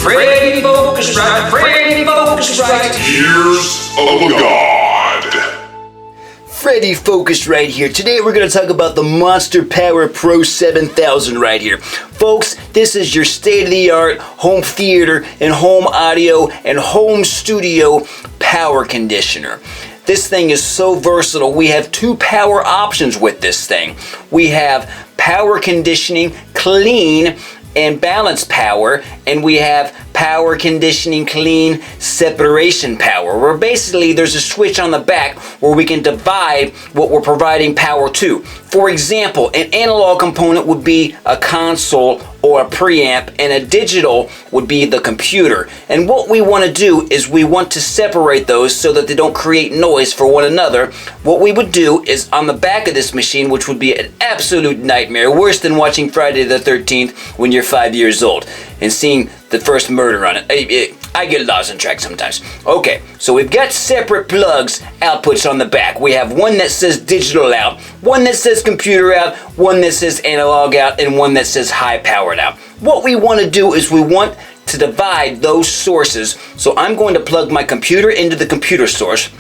Freddy Focusrite, Freddy Focusrite. Years of a God. Freddy Focusrite here. Today we're going to talk about the Monster Power Pro 7000 right here. Folks, this is your state-of-the-art home theater and home audio and home studio power conditioner. This thing is so versatile. We have two power options with this thing. We have power conditioning, clean, and balance power, and we have power conditioning, clean, separation power, where basically there's a switch on the back where we can divide what we're providing power to. For example, an analog component would be a console or a preamp, and a digital would be the computer. And what we want to do is we want to separate those so that they don't create noise for one another. What we would do is on the back of this machine, which would be an absolute nightmare, worse than watching Friday the 13th when you're 5 years old and seeing the first murder on it. I get lost in track sometimes. Okay, so we've got separate plugs, outputs on the back. We have one that says digital out, one that says computer out, one that says analog out, and one that says high powered out. What we want to do is we want to divide those sources. So I'm going to plug my computer into the computer source.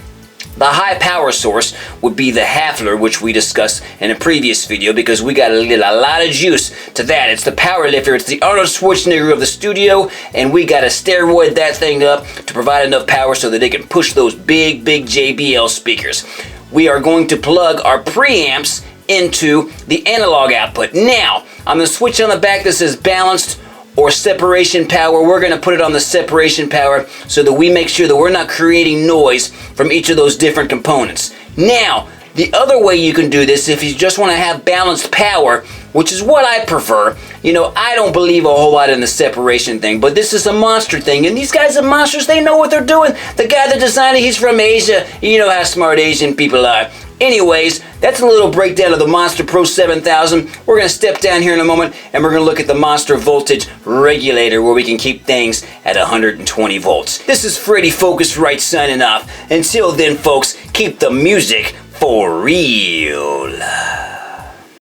The high power source would be the Hafler, which we discussed in a previous video because we got a lot of juice to that. It's the power lifter, it's the Arnold Schwarzenegger of the studio, and we got to steroid that thing up to provide enough power so that they can push those big JBL speakers. We are going to plug our preamps into the analog output. Now, on the switch on the back that says balanced or separation power, we're going to put it on the separation power so that we make sure that we're not creating noise from each of those different components. Now, the other way you can do this, if you just want to have balanced power, which is what I prefer, I don't believe a whole lot in the separation thing, but this is a monster thing, and these guys are monsters, they know what they're doing. The guy that designed it, he's from Asia. You know how smart Asian people are. Anyways, that's a little breakdown of the Monster Pro 7000. We're going to step down here in a moment and we're going to look at the Monster Voltage Regulator where we can keep things at 120 volts. This is Freddy Focusrite signing off. Until then, folks, keep the music for real.